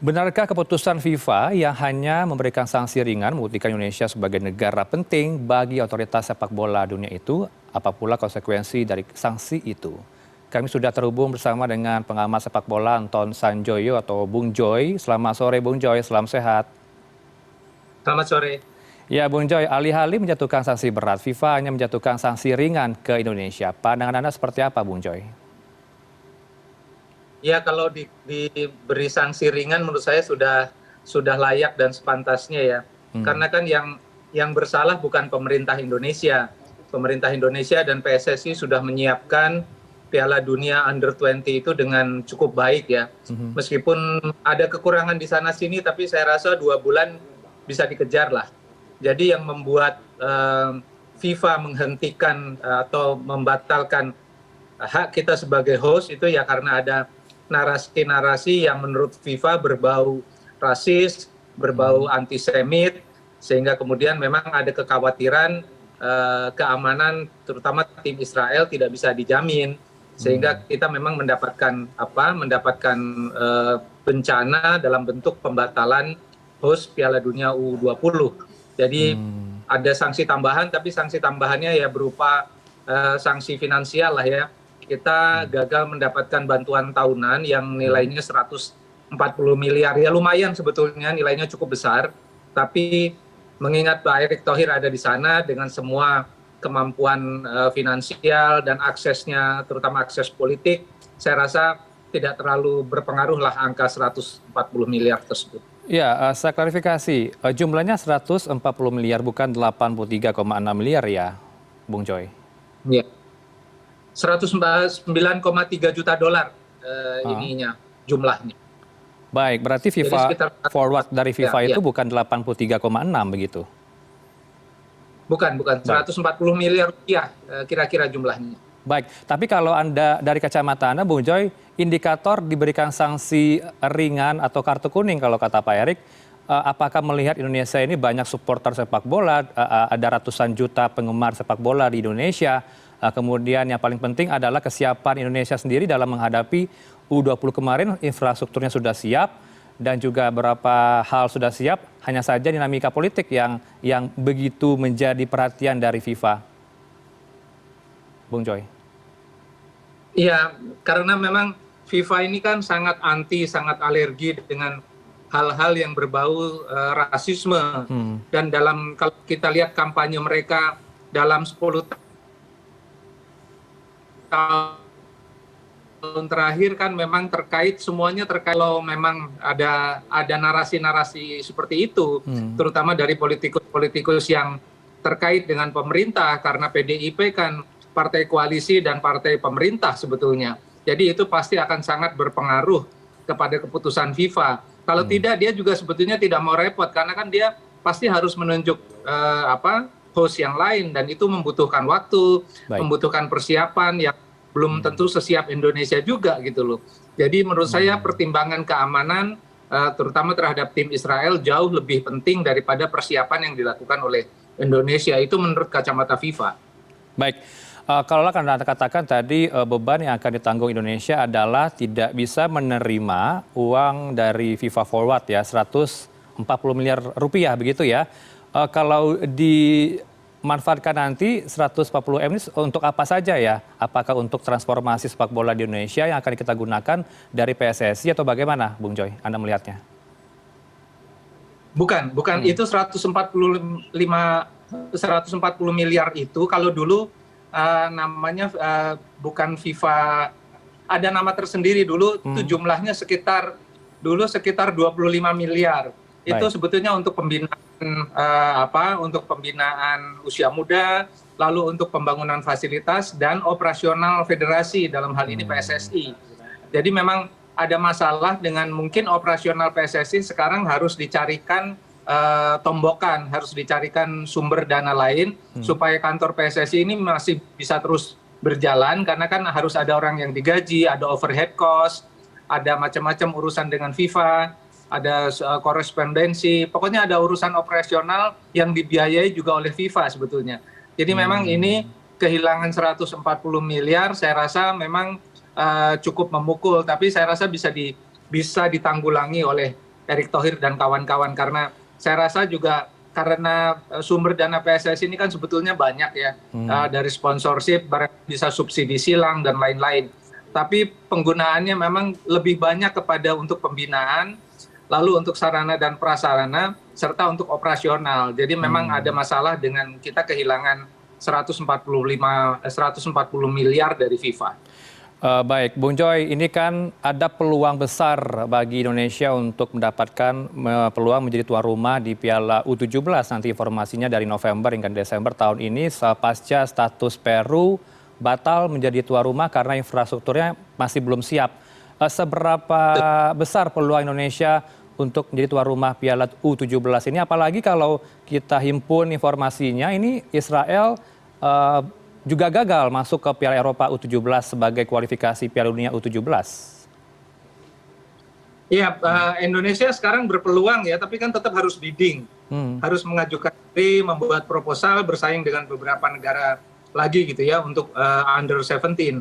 Benarkah keputusan FIFA yang hanya memberikan sanksi ringan membuktikan Indonesia sebagai negara penting bagi otoritas sepak bola dunia itu? Apa pula konsekuensi dari sanksi itu? Kami sudah terhubung bersama dengan pengamat sepak bola Anton Sanjoyo atau Bung Joy. Selamat sore Bung Joy, salam sehat. Selamat sore. Ya Bung Joy, alih-alih menjatuhkan sanksi berat, FIFA hanya menjatuhkan sanksi ringan ke Indonesia. Pandangan Anda seperti apa Bung Joy? Ya kalau diberi sanksi ringan menurut saya sudah layak dan sepantasnya ya. Karena kan yang bersalah bukan pemerintah Indonesia. Pemerintah Indonesia dan PSSI sudah menyiapkan Piala Dunia Under-20 itu dengan cukup baik ya. Meskipun ada kekurangan di sana sini, tapi saya rasa 2 bulan bisa dikejar lah. Jadi yang membuat FIFA menghentikan atau membatalkan hak kita sebagai host itu ya karena ada narasi-narasi yang menurut FIFA berbau rasis, berbau antisemit, sehingga kemudian memang ada kekhawatiran keamanan terutama tim Israel tidak bisa dijamin, sehingga kita memang mendapatkan bencana dalam bentuk pembatalan host Piala Dunia U20. Jadi ada sanksi tambahan, tapi sanksi tambahannya ya berupa sanksi finansial lah ya. Kita gagal mendapatkan bantuan tahunan yang nilainya 140 miliar. Ya lumayan sebetulnya, nilainya cukup besar. Tapi mengingat Pak Erick Thohir ada di sana dengan semua kemampuan finansial dan aksesnya, terutama akses politik, saya rasa tidak terlalu berpengaruh lah angka 140 miliar tersebut. Ya, saya klarifikasi. Jumlahnya 140 miliar bukan 83,6 miliar ya, Bung Joy? Ya. 109,3 juta dolar ininya jumlahnya. Baik, berarti FIFA forward dari FIFA itu bukan 83,6 begitu? Bukan, 140 miliar rupiah kira-kira jumlahnya. Baik, tapi kalau Anda dari kacamata Anda, Bung Joy, indikator diberikan sanksi ringan atau kartu kuning kalau kata Pak Erick, apakah melihat Indonesia ini banyak supporter sepak bola, ada ratusan juta penggemar sepak bola di Indonesia, kemudian yang paling penting adalah kesiapan Indonesia sendiri dalam menghadapi U20 kemarin, infrastrukturnya sudah siap dan juga beberapa hal sudah siap, hanya saja dinamika politik yang begitu menjadi perhatian dari FIFA. Bung Joy. Iya, karena memang FIFA ini kan sangat anti, sangat alergi dengan hal-hal yang berbau rasisme. Dan kalau kita lihat kampanye mereka dalam 10 tahun terakhir kan memang semuanya terkait kalau memang ada narasi-narasi seperti itu, terutama dari politikus yang terkait dengan pemerintah, karena PDIP kan partai koalisi dan partai pemerintah sebetulnya. Jadi itu pasti akan sangat berpengaruh kepada keputusan FIFA. Kalau tidak, dia juga sebetulnya tidak mau repot, karena kan dia pasti harus menunjuk host yang lain, dan itu membutuhkan waktu, membutuhkan persiapan yang belum tentu sesiap Indonesia juga gitu loh. Jadi menurut saya pertimbangan keamanan terutama terhadap tim Israel jauh lebih penting daripada persiapan yang dilakukan oleh Indonesia. Itu menurut kacamata FIFA. Baik, kalau Anda katakan tadi beban yang akan ditanggung Indonesia adalah tidak bisa menerima uang dari FIFA Forward ya, 140 miliar rupiah begitu ya. Kalau dimanfaatkan nanti 140 M ini untuk apa saja ya? Apakah untuk transformasi sepak bola di Indonesia yang akan kita gunakan dari PSSI atau bagaimana, Bung Joy? Anda melihatnya? Bukan. Itu 140 miliar itu kalau dulu namanya bukan FIFA, ada nama tersendiri dulu, itu jumlahnya sekitar 25 miliar. Itu sebetulnya untuk pembinaan usia muda, lalu untuk pembangunan fasilitas dan operasional federasi, dalam hal ini PSSI. Jadi memang ada masalah dengan mungkin operasional PSSI sekarang harus dicarikan tombokan, harus dicarikan sumber dana lain supaya kantor PSSI ini masih bisa terus berjalan, karena kan harus ada orang yang digaji, ada overhead cost, ada macam-macam urusan dengan FIFA, ada korespondensi, pokoknya ada urusan operasional yang dibiayai juga oleh FIFA sebetulnya. Jadi memang ini kehilangan 140 miliar, saya rasa memang cukup memukul, tapi saya rasa bisa ditanggulangi oleh Erick Thohir dan kawan-kawan, karena saya rasa juga karena sumber dana PSSI ini kan sebetulnya banyak ya, dari sponsorship, bisa subsidi silang dan lain-lain. Tapi penggunaannya memang lebih banyak kepada untuk pembinaan, lalu untuk sarana dan prasarana, serta untuk operasional. Jadi memang ada masalah dengan kita kehilangan 140 miliar dari FIFA. Baik, Bung Joy, ini kan ada peluang besar bagi Indonesia untuk mendapatkan peluang menjadi tuan rumah di Piala U17 nanti informasinya dari November hingga Desember tahun ini pasca status Peru batal menjadi tuan rumah karena infrastrukturnya masih belum siap. Seberapa besar peluang Indonesia untuk menjadi tuan rumah Piala U17 ini, apalagi kalau kita himpun informasinya ini Israel juga gagal masuk ke Piala Eropa U17 sebagai kualifikasi Piala Dunia U17. Iya, Indonesia sekarang berpeluang ya, tapi kan tetap harus bidding. Harus mengajukan diri, membuat proposal, bersaing dengan beberapa negara lagi gitu ya untuk under 17.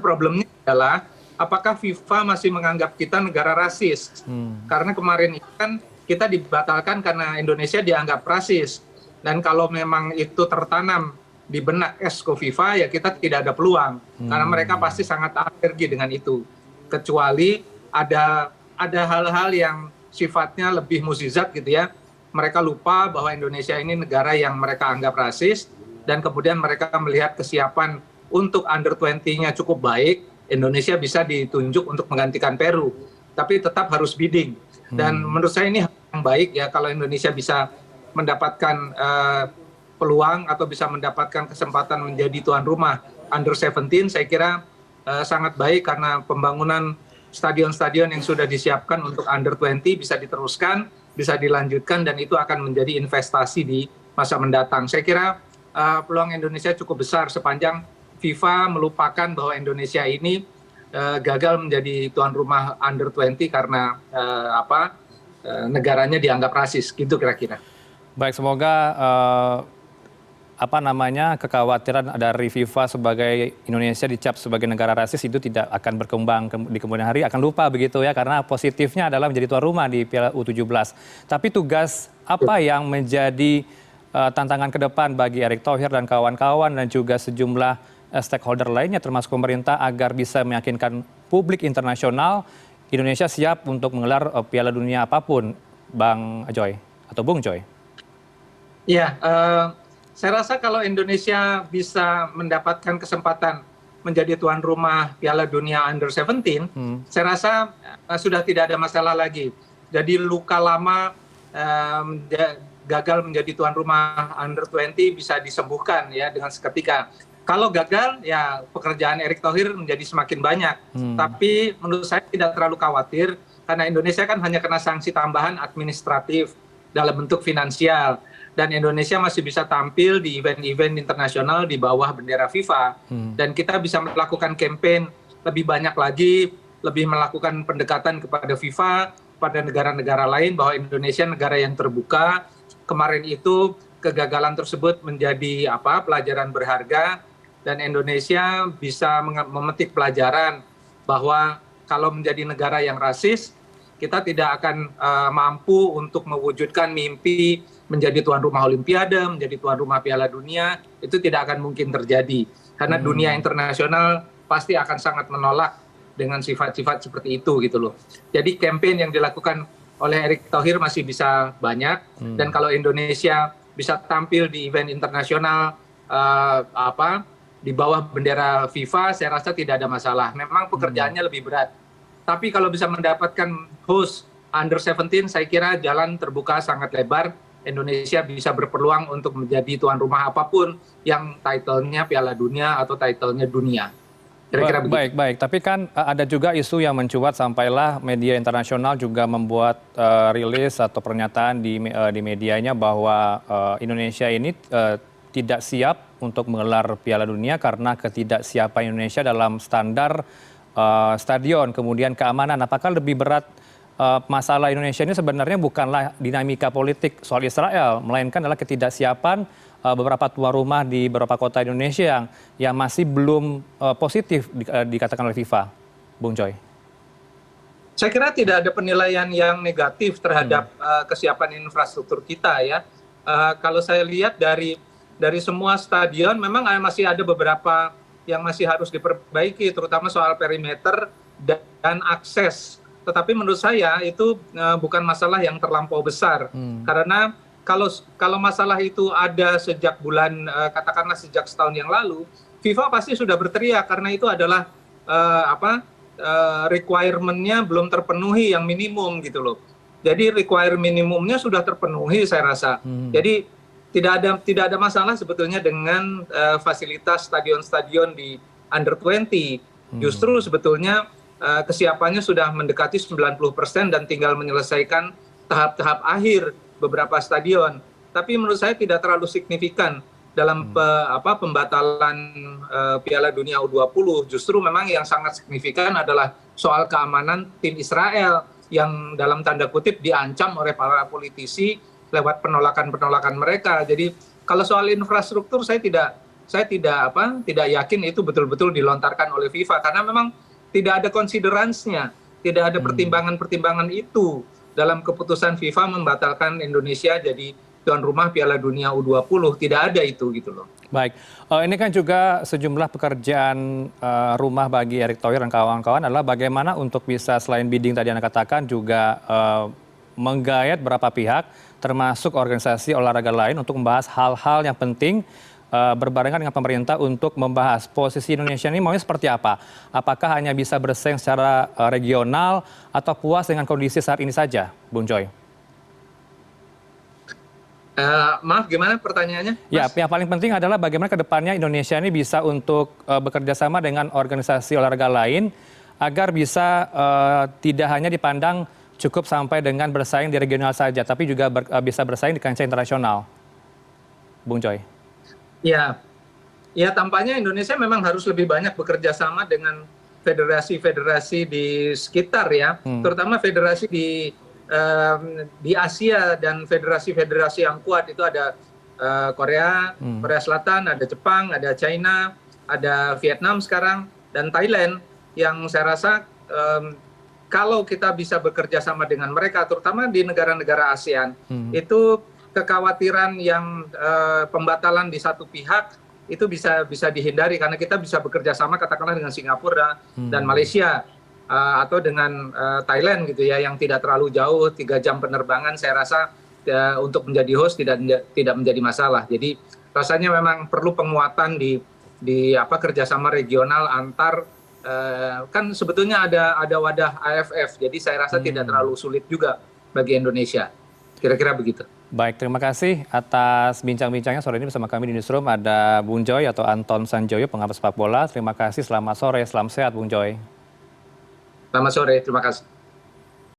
Problemnya adalah apakah FIFA masih menganggap kita negara rasis? Karena kemarin itu kan kita dibatalkan karena Indonesia dianggap rasis. Dan kalau memang itu tertanam di benak esko FIFA, ya kita tidak ada peluang. Karena mereka pasti sangat alergi dengan itu. Kecuali ada hal-hal yang sifatnya lebih mukjizat gitu ya. Mereka lupa bahwa Indonesia ini negara yang mereka anggap rasis, dan kemudian mereka melihat kesiapan untuk under 20-nya cukup baik, Indonesia bisa ditunjuk untuk menggantikan Peru. Tapi tetap harus bidding. Dan menurut saya ini hal yang baik ya kalau Indonesia bisa mendapatkan peluang atau bisa mendapatkan kesempatan menjadi tuan rumah under 17. Saya kira sangat baik karena pembangunan stadion-stadion yang sudah disiapkan untuk under 20 bisa diteruskan, bisa dilanjutkan, dan itu akan menjadi investasi di masa mendatang. Saya kira peluang Indonesia cukup besar sepanjang FIFA melupakan bahwa Indonesia ini gagal menjadi tuan rumah under 20 karena negaranya dianggap rasis, gitu kira-kira. Baik, semoga kekhawatiran dari FIFA sebagai Indonesia dicap sebagai negara rasis itu tidak akan berkembang di kemudian hari, akan lupa begitu ya, karena positifnya adalah menjadi tuan rumah di Piala U17. Tapi tugas apa yang menjadi tantangan ke depan bagi Erick Thohir dan kawan-kawan dan juga sejumlah stakeholder lainnya termasuk pemerintah agar bisa meyakinkan publik internasional Indonesia siap untuk menggelar Piala Dunia apapun, Bang Joy atau Bung Joy? Ya, saya rasa kalau Indonesia bisa mendapatkan kesempatan menjadi tuan rumah Piala Dunia Under 17, saya rasa sudah tidak ada masalah lagi. Jadi luka lama gagal menjadi tuan rumah Under 20 bisa disembuhkan ya dengan seketika. Kalau gagal, ya pekerjaan Erick Thohir menjadi semakin banyak. Tapi menurut saya tidak terlalu khawatir karena Indonesia kan hanya kena sanksi tambahan administratif dalam bentuk finansial. Dan Indonesia masih bisa tampil di event-event internasional di bawah bendera FIFA. Dan kita bisa melakukan campaign lebih banyak lagi, lebih melakukan pendekatan kepada FIFA, pada negara-negara lain bahwa Indonesia negara yang terbuka. Kemarin itu kegagalan tersebut menjadi pelajaran berharga, dan Indonesia bisa memetik pelajaran bahwa kalau menjadi negara yang rasis, kita tidak akan mampu untuk mewujudkan mimpi menjadi tuan rumah Olimpiade, menjadi tuan rumah Piala Dunia, itu tidak akan mungkin terjadi. Karena dunia internasional pasti akan sangat menolak dengan sifat-sifat seperti itu gitu loh. Jadi campaign yang dilakukan oleh Erick Thohir masih bisa banyak, dan kalau Indonesia bisa tampil di event internasional di bawah bendera FIFA, saya rasa tidak ada masalah. Memang pekerjaannya lebih berat. Tapi kalau bisa mendapatkan host under 17, saya kira jalan terbuka sangat lebar. Indonesia bisa berpeluang untuk menjadi tuan rumah apapun yang title-nya Piala Dunia atau title-nya dunia. Kira-kira begitu. Baik. Tapi kan ada juga isu yang mencuat sampailah media internasional juga membuat rilis atau pernyataan di medianya bahwa Indonesia ini tidak siap untuk menggelar Piala Dunia karena ketidaksiapan Indonesia dalam standar stadion, kemudian keamanan. Apakah lebih berat masalah Indonesia ini sebenarnya bukanlah dinamika politik soal Israel, melainkan adalah ketidaksiapan beberapa tuan rumah di beberapa kota Indonesia yang masih belum positif dikatakan oleh FIFA, Bung Joy? Saya kira tidak ada penilaian yang negatif terhadap kesiapan infrastruktur kita ya. Kalau saya lihat dari semua stadion memang masih ada beberapa yang masih harus diperbaiki, terutama soal perimeter dan akses. Tetapi menurut saya itu bukan masalah yang terlampau besar, karena kalau masalah itu ada sejak bulan katakanlah sejak setahun yang lalu, FIFA pasti sudah berteriak karena itu adalah requirement-nya belum terpenuhi yang minimum gitu loh. Jadi minimumnya sudah terpenuhi saya rasa. Jadi tidak ada masalah sebetulnya dengan fasilitas stadion-stadion di under 20. Justru sebetulnya kesiapannya sudah mendekati 90% dan tinggal menyelesaikan tahap-tahap akhir beberapa stadion. Tapi menurut saya tidak terlalu signifikan dalam pembatalan Piala Dunia U20. Justru memang yang sangat signifikan adalah soal keamanan tim Israel yang dalam tanda kutip diancam oleh para politisi lewat penolakan mereka. Jadi kalau soal infrastruktur saya tidak yakin itu betul-betul dilontarkan oleh FIFA karena memang tidak ada konsideransinya, tidak ada pertimbangan-pertimbangan itu dalam keputusan FIFA membatalkan Indonesia jadi tuan rumah Piala Dunia U20, tidak ada itu gitu loh. Baik, ini kan juga sejumlah pekerjaan rumah bagi Erick Thohir dan kawan-kawan adalah bagaimana untuk bisa selain bidding tadi Anda katakan juga menggayat beberapa pihak termasuk organisasi olahraga lain untuk membahas hal-hal yang penting berbarengan dengan pemerintah untuk membahas posisi Indonesia ini maunya seperti apa? Apakah hanya bisa bersaing secara regional atau puas dengan kondisi saat ini saja, Bung Joy? Maaf, gimana pertanyaannya? Mas? Ya, yang paling penting adalah bagaimana ke depannya Indonesia ini bisa untuk bekerja sama dengan organisasi olahraga lain agar bisa tidak hanya dipandang cukup sampai dengan bersaing di regional saja, tapi juga bisa bersaing di kancah internasional. Bung Joy. Ya, tampaknya Indonesia memang harus lebih banyak bekerja sama dengan federasi-federasi di sekitar ya, terutama federasi di Asia dan federasi-federasi yang kuat itu ada Korea Selatan, ada Jepang, ada China, ada Vietnam sekarang dan Thailand yang saya rasa kalau kita bisa bekerja sama dengan mereka, terutama di negara-negara ASEAN, itu kekhawatiran yang pembatalan di satu pihak itu bisa dihindari karena kita bisa bekerja sama katakanlah dengan Singapura dan Malaysia. Atau dengan Thailand gitu ya yang tidak terlalu jauh 3 jam penerbangan saya rasa untuk menjadi host tidak menjadi masalah. Jadi rasanya memang perlu penguatan di kerjasama regional antar kan sebetulnya ada wadah AFF. Jadi saya rasa tidak terlalu sulit juga bagi Indonesia. Kira-kira begitu. Baik, terima kasih atas bincang-bincangnya sore ini bersama kami di Newsroom. Ada Bung Joy atau Anton Sanjoyo, pengamat sepak bola. Terima kasih, selamat sore, selamat sehat Bung Joy. Selamat sore, terima kasih.